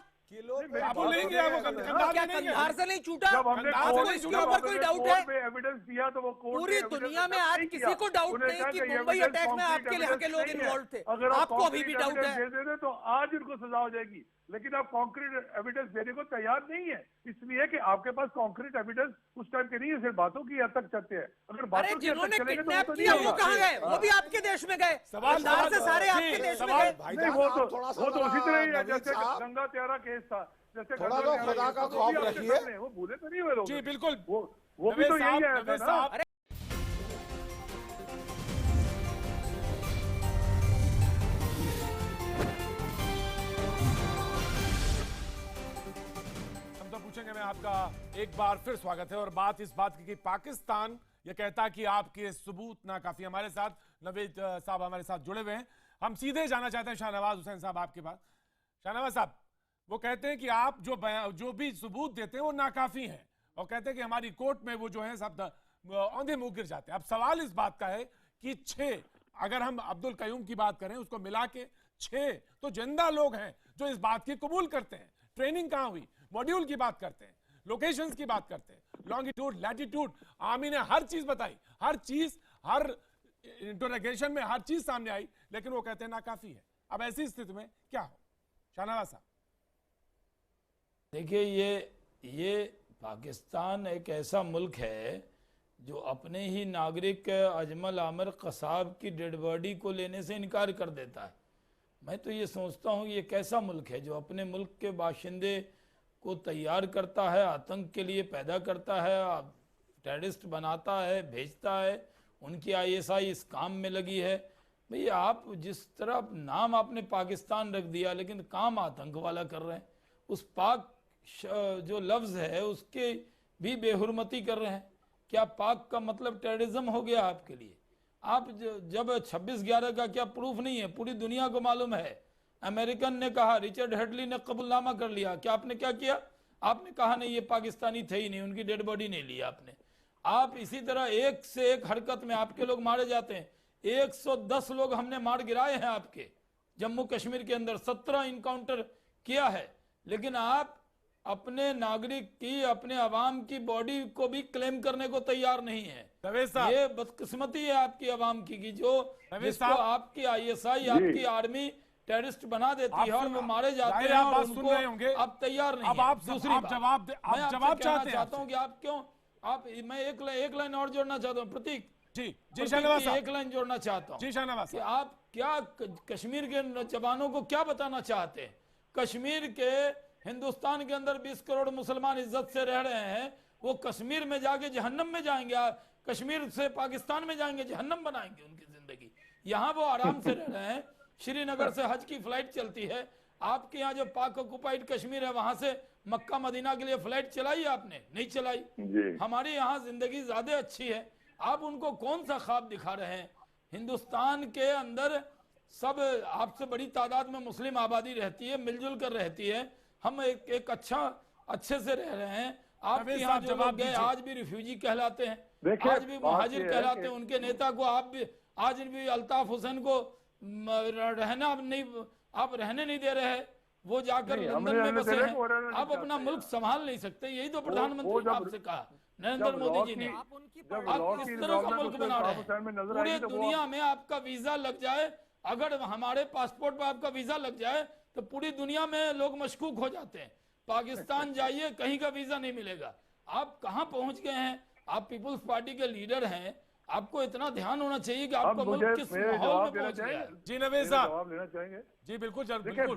कंधार से नहीं छूटा? आपको इसके ऊपर कोई डाउट है? एविडेंस दिया तो वो पूरी दुनिया में आज किसी को डाउट नहीं कि मुंबई अटैक में आपके यहाँ के लोग इन्वॉल्व थे। आपको अभी भी डाउट है? दे दे तो आज इनको सजा हो जाएगी। लेकिन आप कॉन्क्रीट एविडेंस देने को तैयार नहीं है, इसलिए कि आपके पास कॉन्क्रीट एविडेंस उस टाइम के नहीं है, सिर्फ बातों की हद तक चलते हैं। अगर अरे बातों की हद जिन्होंने तक चलेंगे किडनैप तो किया वो नहीं कहाँ होगा। गए? वो भी आपके देश में गए, सवाल से सारे आपके देश में गए। भाई नहीं, जान, वो आप थोड़ा सा तो उसी तरह ही है नवीद जैसे साहब, गंगा त्यारा केस था, जैसे थोड़ा गंगा तो त्यारा खुदा केस का था, वो खौफ भी आपके रखिए। सामने है, वो भूले तो नहीं हुए लोग। जी बिल्कुल। वो भी तो यही है नवेद ना। साहब, हम तो पूछेंगे, मैं आपका एक बार फिर स्वागत है। और बात इस बात की कि पाकिस्तान ये कहता कि आपके सबूत ना काफी। हमारे साथ नवेद साहब हमारे साथ जुड़े हुए हैं। हम सीधे जाना चाहते हैं शाहनवाज हुसैन साहब आपके पास। शाहनवाज साहब, वो कहते हैं कि आप जो भी सबूत देते हैं वो नाकाफी हैं, और कहते हैं कि हमारी कोर्ट में वो जो है सब औंधे मुंह गिर जाते हैं। अब सवाल इस बात का है कि 6, अगर हम अब्दुल कयूम की बात करें, उसको मिला के 6 तो जिंदा लोग हैं जो इस बात की कबूल करते हैं। ट्रेनिंग कहां हुई, मॉड्यूल की बात करते हैं, लोकेशंस की बात करते हैं, लॉन्गिट्यूड लैटिट्यूड, आर्मी ने हर चीज बताई, हर चीज, हर इंटरोगेशन में हर चीज सामने आई, लेकिन वो कहते हैं नाकाफी है। अब ऐसी स्थिति में क्या हो? शाहनवाज साहब, देखिए, ये पाकिस्तान एक ऐसा मुल्क है जो अपने ही नागरिक अजमल आमिर कसाब की डेड बॉडी को लेने से इनकार कर देता है। मैं तो ये सोचता हूँ ये कैसा मुल्क है जो अपने मुल्क के बाशिंदे को तैयार करता है, आतंक के लिए पैदा करता है, टेररिस्ट बनाता है, भेजता है, उनकी ISI इस काम में लगी है। भाई, आप जिस तरह नाम आपने पाकिस्तान रख दिया, लेकिन काम आतंक वाला कर रहे हैं। उस पाक जो लफ्ज़ है उसके भी बेहुरमती कर रहे हैं। क्या पाक का मतलब टेररिज्म हो गया आपके लिए? आप जब 26/11 का क्या प्रूफ नहीं है, पूरी दुनिया को मालूम है। अमेरिकन ने कहा, रिचर्ड हेडली ने कबूलनामा कर लिया, क्या आपने क्या किया? आपने कहा नहीं, ये पाकिस्तानी थे ही नहीं, उनकी डेड बॉडी नहीं ली आपने। आप इसी तरह एक से एक हरकत में आपके लोग मारे जाते हैं। 110 लोग हमने मार गिराए हैं आपके जम्मू कश्मीर के अंदर, 17 इनकाउंटर किया है, लेकिन आप अपने नागरिक की, अपने अवाम की बॉडी को भी क्लेम करने को तैयार नहीं है। ये बदकिस्मती है आपकी अवाम की कि जो जिसको आपकी ISI, आपकी आर्मी टेररिस्ट बना देती है और वो मारे जाते हैं और उनको आप तैयार नहीं। अब आप दूसरी बात, आप जवाब चाहता हूँ कि आप क्यों, आप, मैं एक लाइन और जोड़ना चाहता हूँ प्रतीक जी शाहनवाज साहब, एक लाइन जोड़ना चाहता हूँ जी शाहनवाज कि आप क्या कश्मीर के जवानों को क्या बताना चाहते हैं? कश्मीर के, हिंदुस्तान के अंदर 20 करोड़ मुसलमान इज्जत से रह रहे हैं, वो कश्मीर में जाके जहन्नम में जाएंगे, कश्मीर से पाकिस्तान में जाएंगे, जहन्नम बनाएंगे उनकी जिंदगी। यहाँ वो आराम से रह रहे हैं, श्रीनगर से हज की फ्लाइट चलती है। आपके यहाँ जो पाक ऑक्युपाइड कश्मीर है, वहां से मक्का मदीना के लिए फ्लाइट चलाई आपने? नहीं चलाई। हमारी यहाँ जिंदगी ज्यादा अच्छी है, आप उनको कौन सा ख्वाब दिखा रहे हैं? हिंदुस्तान के अंदर सब, आपसे बड़ी तादाद में मुस्लिम आबादी रहती है, मिलजुल कर रहती है, हम एक अच्छे से रह रहे हैं। आपके यहाँ जो लोग गए आज भी रिफ्यूजी कहलाते हैं, आज भी मुहाजिर कहलाते हैं। उनके नेता को आप भी, आज भी अल्ताफ हुसैन को रहना नहीं, आप रहने नहीं दे रहे हैं, वो जाकर लंदन में बसे हैं। आप अपना मुल्क संभाल नहीं सकते, यही तो प्रधानमंत्री ने आपसे कहा, नरेंद्र मोदी जी ने। आप किस तरह का मुल्क बना रहे हैं? पूरे दुनिया में आपका वीजा लग जाए, अगर हमारे पासपोर्ट पर आपका वीजा लग जाए तो पूरी दुनिया में लोग मशकूक हो जाते हैं। पाकिस्तान जाइए, कहीं का वीजा नहीं मिलेगा। आप कहां पहुंच गए हैं? आप पीपुल्स पार्टी के लीडर हैं, आपको इतना ध्यान होना चाहिए कि आपका मुल्क किस माहौल में पहुंच गया है। जी नवेद साहब, जवाब लेना चाहेंगे? जी बिल्कुल। देखिए,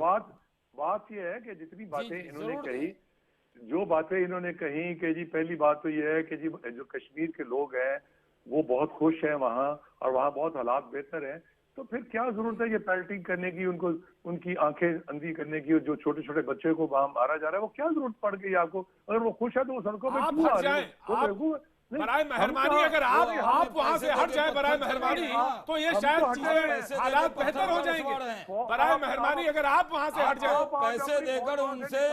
बात यह है कि जितनी बातें इन्होंने कही, जो बातें इन्होंने कही कि जी, पहली बात तो यह है कि जी जो कश्मीर के लोग हैं वो बहुत खुश हैं वहाँ, और वहाँ बहुत हालात बेहतर हैं, तो फिर क्या जरूरत है ये पैल्टिंग करने की, उनको उनकी आंखें अंधी करने की, और जो छोटे छोटे बच्चे को वहां मारा जा रहा है, वो क्या जरूरत पड़ गई आपको? अगर वो खुश है तो वो सड़कों पे क्यों आ रहे हैं? बराए मेहरबानी अगर आप वहां से हट जाए बराए मेहरबानी, तो ये शायद चीजें हालात बेहतर हो जाएंगे। बराए मेहरबानी अगर आप वहां से हट जाए, पैसे देकर उनसे,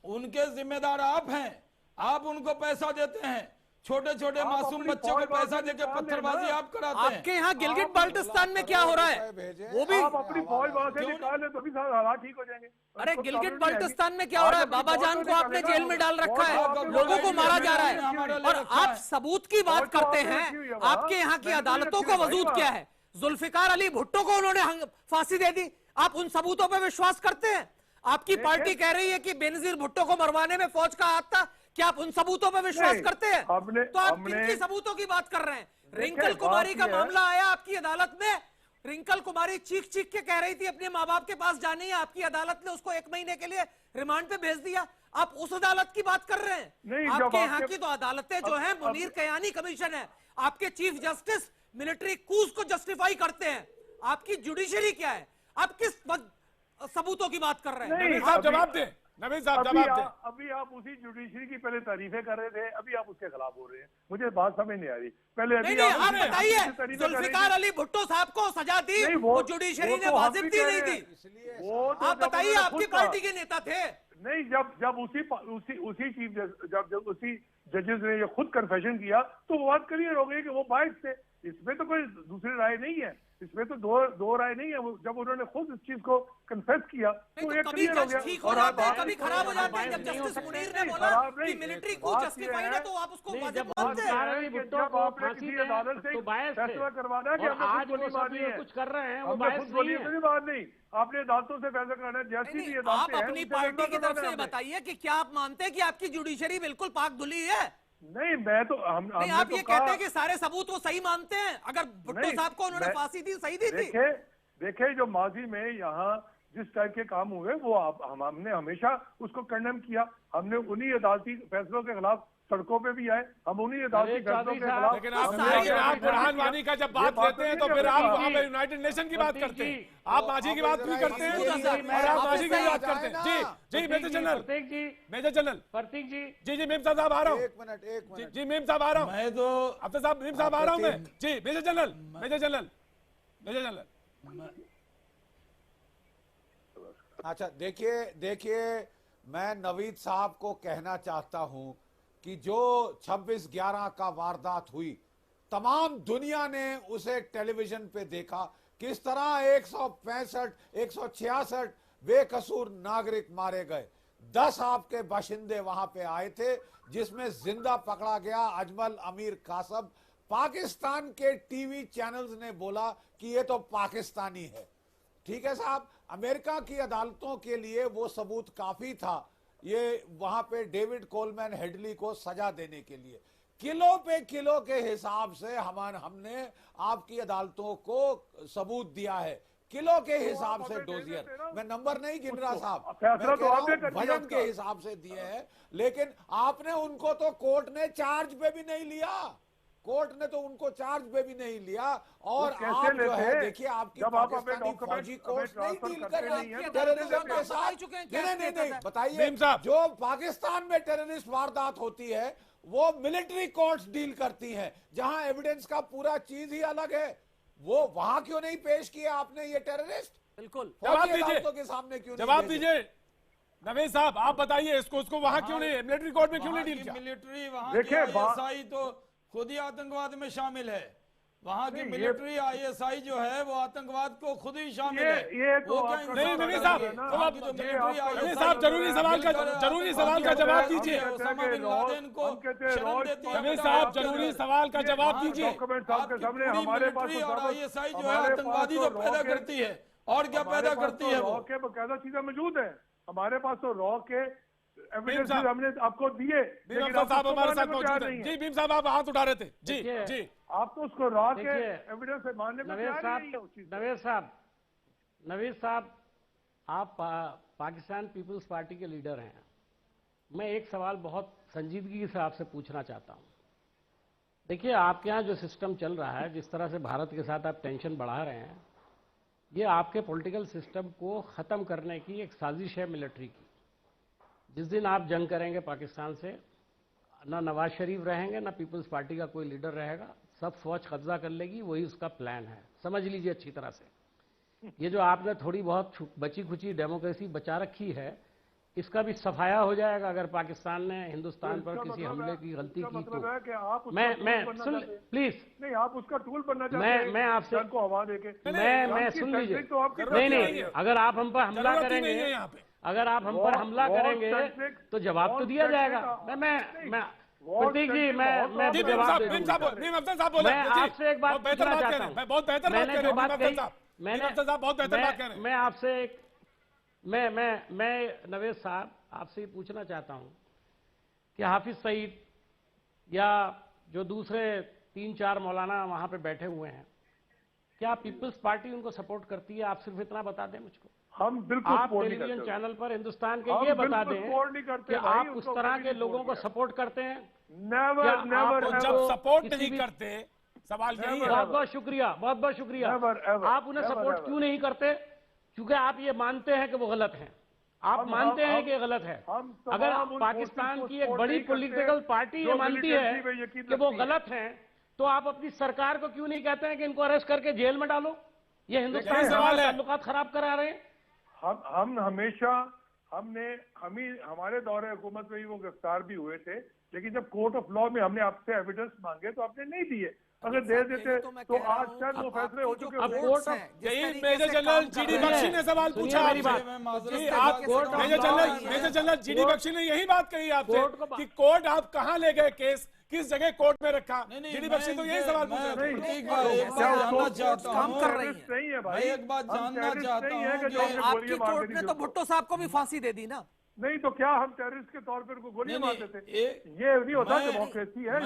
उनके जिम्मेदार आप हैं, आप उनको पैसा देते हैं, छोटे छोटे मासूम बच्चों को पैसा देकर पत्थरबाजी आप कराते हैं। आपके यहाँ गिलगिट बाल्टिस्तान में क्या हो रहा है? वो भी आप अपनी फौज वहां से निकालें तो भी हालात ठीक हो जाएंगे। अरे गिलगिट बाल्टिस्तान में क्या हो रहा है? बाबा जान को आपने जेल में डाल रखा है, लोगों को मारा जा रहा है, और आप सबूत की बात करते हैं। आपके यहाँ की अदालतों का वजूद क्या है? जुल्फिकार अली भुट्टो को उन्होंने फांसी दे दी, आप उन सबूतों पर विश्वास करते हैं? आपकी पार्टी कह रही है कि बेनजीर भुट्टो को मरवाने में फौज का हाथ था। क्या आप उन सबूतों पर विश्वास करते हैं? तो आप किनकी सबूतों की बात कर रहे हैं? रिंकल कुमारी का मामला आया आपकी अदालत में, रिंकल कुमारी चीख चीख के कह रही थी अपने माँ बाप के पास जानी है, आपकी अदालत ने उसको 1 महीने के लिए रिमांड पे भेज दिया। आप उस अदालत की बात कर रहे हैं? आपके यहाँ की तो अदालतें जो हैं मुनीर कयानी कमीशन है, आपके चीफ जस्टिस मिलिट्री कूज को जस्टिफाई करते हैं। आपकी जुडिशरी क्या है? आप किस सबूतों की बात कर रहे हैं? नवीद साहब जवाब दें, नवीद साहब जवाब दें। अभी आप उसी जुडिशरी की पहले तारीफें कर रहे थे, अभी आप उसके खिलाफ हो रहे हैं। मुझे बात समझ नहीं आ रही। पहले नहीं, आप बताइए, जुल्फिकार अली भुट्टो साहब को सजा दी, वो जुडिशरी ने वाजिब दी नहीं दी? आप बताइए, आपकी पार्टी के नेता थे। नहीं, जब उसी चीफ जब उसी जजेस ने ये खुद कन्फेशन किया तो वो बात क्लियर हो गई कि वो बाइस थे। इसमें तो कोई दूसरी राय नहीं है, इसमें तो दो राय नहीं है। जब उन्होंने खुद इस चीज को कन्फेस किया तो ये क्लियर हो गया। ठीक हो जाते हैं, कभी खराब हो जाते हैं। जब जस्टिस मुनीर ने बोला कि मिलिट्री को जस्टिफाइड है तो आप उसको वाजिब मानते हैं। जब आपने किसी अदालत से फैसला करवाना कि हमने खुद गोली मारनी है, कुछ कर रहे हैं, हमने खुद गोली नहीं मारनी, आपने अदालतों से फैसला करना है। जैसी भी आप अपनी पार्टी की तरफ से बताइए कि क्या आप मानते हैं कि आपकी जुडिशरी बिल्कुल पाक धुली है? नहीं, मैं तो नहीं, आप ये कहते हैं कि सारे सबूत वो सही मानते हैं। अगर भुट्टो साहब को उन्होंने फांसी दी, सही दी थी। देखे जो माजी में यहाँ जिस टाइप के काम हुए वो हमने हमेशा उसको कंडेम किया। हमने उन्हीं अदालती फैसलों के खिलाफ सड़कों पे भी आए, हम उन्हीं अदालती फैसलों के खिलाफ। लेकिन आप बुरहान वानी का जब बात लेते हैं तो फिर आप यूनाइटेड नेशन की बात करते हैं, आप मांझी की बात भी करते हैं और आप मांझी की बात करते हैं। जी major general, major general Pratik ji, जी मेम साहब आ रहा हूँ, एक मिनट जी मेम साहब आ रहा हूँ, मैं तो अफ्सर साहब मेम साहब आ रहा हूँ मैं। जी मेजर जनरल। अच्छा, देखिए मैं नवीद साहब को कहना चाहता हूं कि जो 26/11 का वारदात हुई, तमाम दुनिया ने उसे टेलीविजन पे देखा। किस तरह 165 166 बेकसूर नागरिक मारे गए। 10 आपके बाशिंदे वहां पे आए थे, जिसमें जिंदा पकड़ा गया अजमल अमीर कासम। पाकिस्तान के टीवी चैनल्स ने बोला कि ये तो पाकिस्तानी है। ठीक है साहब, अमेरिका की अदालतों के लिए वो सबूत काफी था, ये वहां पे डेविड कोलमैन हेडली को सजा देने के लिए। किलो पे किलो के हिसाब से हमने आपकी अदालतों को सबूत दिया है, किलो के हिसाब से डोजियर। मैं नंबर नहीं गिन रहा साहब, मैं कह रहा हूं वजन के हिसाब से दिए हैं। लेकिन आपने उनको तो कोर्ट ने चार्ज पे भी नहीं लिया, कोर्ट ने तो उनको चार्ज पे भी नहीं लिया। और आप जो है देखिए, आपकी पाकिस्तानी फौजी कोर्ट नहीं डील कर रही है टेररिज्म के साथ। नहीं बताइए, जो पाकिस्तान में टेररिस्ट वारदात होती है वो मिलिट्री कोर्ट्स डील करती हैं, जहां एविडेंस का पूरा चीज ही अलग है। वो वहां क्यों नहीं पेश किया आपने ये टेररिस्ट? बिल्कुल जवाब दीजिए नवीद साहब, आप बताइए उसको वहां क्यों नहीं, मिलिट्री कोर्ट में क्यों नहीं डील किया? मिलिट्री वहां की आईएसआई तो खुद ही आतंकवाद में शामिल है। वहां की मिलिट्री आईएसआई जो है वो आतंकवाद को खुद ही शामिल है। वो क्या नहीं नवीद साहब, नवीद साहब जरूरी सवाल का जवाब दीजिए। ओसामा बिन लादेन को शरण देती है। नवीद साहब जरूरी सवाल का जवाब दीजिए। मिलिट्री और आईएसआई जो है आतंकवादी तो पैदा करती है, और क्या पैदा करती है? वो बकायदा चीजें मौजूद है हमारे पास, तो रॉ के एविडेंस हमने आपको दिए, लेकिन साहब हमारे साथ मौजूद हैं। जी भीम साहब आप हाथ उठा रहे थे। जी आप तो उसको रॉ के एविडेंस से मानने को तैयार नहीं है। नवीद साहब आप पाकिस्तान पीपल्स पार्टी के लीडर हैं। मैं एक सवाल बहुत संजीदगी से आपसे पूछना चाहता हूं। देखिए, आपके यहाँ जो सिस्टम चल रहा है, जिस तरह से भारत के साथ आप टेंशन बढ़ा रहे हैं, ये आपके पॉलिटिकल सिस्टम को ख़त्म करने की एक साजिश है मिलिट्री की। जिस दिन आप जंग करेंगे पाकिस्तान से, ना नवाज शरीफ रहेंगे, ना पीपल्स पार्टी का कोई लीडर रहेगा, सब फौज कब्जा कर लेगी। वही उसका प्लान है, समझ लीजिए अच्छी तरह से। ये जो आपने थोड़ी बहुत बची खुची डेमोक्रेसी बचा रखी है, इसका भी सफाया हो जाएगा अगर पाकिस्तान ने हिंदुस्तान पर किसी हमले की गलती की तो। मैं सुन प्लीज, नहीं आप उसका टूल बनना चाहते हैं। मैं आपसे हवा देके मैं सुन लीजिए। नहीं, अगर आप हम पर हमला करेंगे, अगर आप हम पर हमला करेंगे तो जवाब तो दिया जाएगा। मैं प्रतीक जी, मैं जवाब दे दूंगा। मैं आपसे एक बात पूछना चाहता हूँ। मैंने जो बात कही, मैं आपसे मैं नवेद साहब आपसे ये पूछना चाहता हूं कि हाफिज सईद या जो दूसरे 3-4 मौलाना वहां पे बैठे हुए हैं, क्या पीपल्स पार्टी उनको सपोर्ट करती है? आप सिर्फ इतना बता दें मुझको। हम बिल्कुल आप टेलीविजन चैनल पर हिंदुस्तान के ये बता दें कि आप उस तरह के लोगों को सपोर्ट करते हैं? Never never. जब सपोर्ट नहीं करते, सवाल यही है। बहुत बहुत शुक्रिया, बहुत बहुत शुक्रिया। आप उन्हें सपोर्ट क्यों नहीं करते? क्योंकि आप ये मानते हैं कि वो गलत हैं। आप मानते हैं कि ये गलत है। अगर पाकिस्तान की एक बड़ी पॉलिटिकल पार्टी ये मानती है कि वो गलत हैं, तो आप अपनी सरकार को क्यों नहीं कहते हैं कि इनको अरेस्ट करके जेल में डालो? ये हिंदुस्तान से ताल्लुकात खराब करा रहे हैं। हम हमेशा हमारे दौरे हुकूमत में ही वो गिरफ्तार भी हुए थे, लेकिन जब कोर्ट ऑफ लॉ में हमने आपसे एविडेंस मांगे तो आपने नहीं दिए। अगर दे देते तो आज शायद वो फैसले हो चुके होते। यही मेजर जनरल जीडी बख्शी ने सवाल पूछा आपसे। आप मेजर जनरल जीडी बख्शी ने यही बात कही आपसे कि कोर्ट आप कहाँ ले गए केस, किस जगह कोर्ट में रखा? जीडी बख्शी तो यही सवाल पूछ रहे थे। एक बात जानना चाहता हूँ, नहीं है भाई, एक बात जानना चाहता हूँ, आपकी कोर्ट ने तो भुट्टो साहब को भी फांसी दे दी ना? नहीं तो क्या हम टेररिस्ट के तौर पर गोली मारते थे? ये नहीं होता, डेमोक्रेसी है।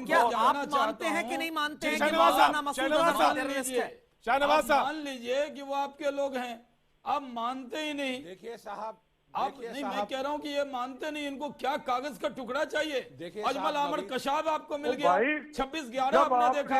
क्या आप मानते हैं कि नहीं मानते हैं कि शाहनवाज मौलाना मसूद अजहर टेररिस्ट है? शाहनवाज साहब मान लीजिए कि वो आपके लोग हैं, आप मानते ही नहीं। देखिए साहब, आप नहीं, मैं कह रहा हूँ कि ये मानते नहीं। इनको क्या कागज का टुकड़ा चाहिए? अजमल आमर कशाब आपको मिल गया, 26/11 आपने देखा।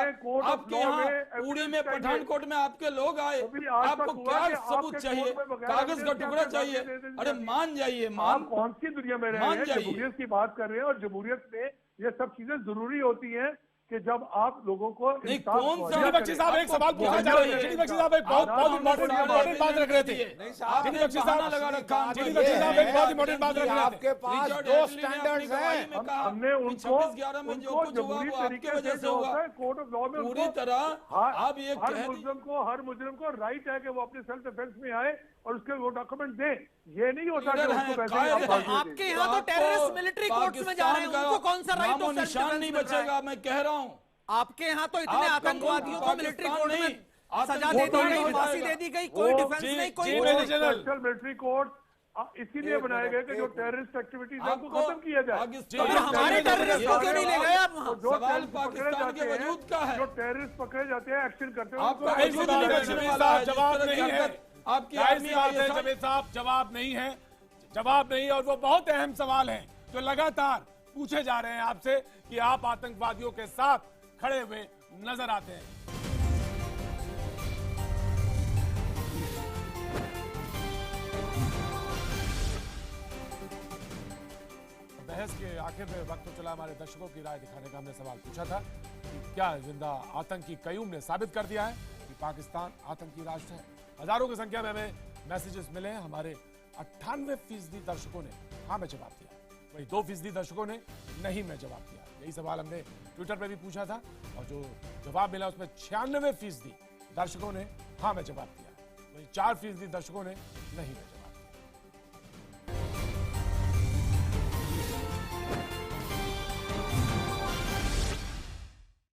आपके यहाँ उड़ी में, पठानकोट में आपके लोग आए, आपको क्या सबूत चाहिए? कागज का टुकड़ा चाहिए? अरे मान जाइए, मान। कौन सी दुनिया में रहे हैं? जमहूरियत की बात कर रहे हैं, और जमहूरियत में ये सब चीजें जरूरी होती हैं कि जब आप लोगों को नहीं, कौन सा जीडी बख्शी साहब एक सवाल पूछना चाह रहे हैं। जीडी बख्शी साहब एक बहुत इम्पोर्टेंट बात रख रहे थे। जीडी बख्शी साहब लगा रखा, जीडी बख्शी साहब एक बहुत इम्पोर्टेंट बात रख रहे थे। आपके पास दो स्टैंडर्ड्स हैं। हमने उनको 26/11 में जो कुछ हुआ वो आपकी वजह से हुआ। कोर्ट ऑफ लॉ में पूरी तरह आप ये हर मुजरिम को राइट है कि वो अपने सेल्फ डिफेंस में आए और उसके वो डॉक्यूमेंट दे। ये नहीं होता कि उसको वैसे आपके यहाँ तो टेररिस्ट मिलिट्री कोर्ट्स में जा रहे हैं, उनको कौन सा राइट ऑफ निशान नहीं बचेगा। मैं कह रहा हूँ आपके यहाँ तो इतने आतंकवादियों को मिलिट्री कोर्ट में सजा दे दी गई, फांसी दे दी गई, कोई डिफेंस नहीं, कोई स्पेशल मिलिट्री कोर्ट इसीलिए बनाए गए कि जो टेररिस्ट एक्टिविटीज है उनको खत्म किया जाए। हमारे टेररिस्ट को क्यों नहीं ले गए आप वहाँ? सवाल पाकिस्तान के वजूद का है। जो टेररिस्ट पकड़े जाते हैं, एक्शन करते हैं, आपका जवाब नहीं है। आपकी जावेद साहब जवाब नहीं है, जवाब नहीं। और वो बहुत अहम सवाल है जो लगातार पूछे जा रहे हैं आपसे कि आप आतंकवादियों के साथ खड़े हुए नजर आते हैं। बहस के आखिर में वक्त तो चला हमारे दर्शकों की राय दिखाने का। हमने सवाल पूछा था कि क्या जिंदा आतंकी कयूम ने साबित कर दिया है कि पाकिस्तान आतंकी राष्ट्र है? हजारों की संख्या में हमें मैसेजेस मिले हैं। हमारे 98% दर्शकों ने हाँ में जवाब दिया, वही 2% दर्शकों ने नहीं में जवाब दिया। यही सवाल हमने ट्विटर पे भी पूछा था और जो जवाब मिला उसमें 96% दर्शकों ने हाँ में जवाब दिया, वही 4% दर्शकों ने नहीं में।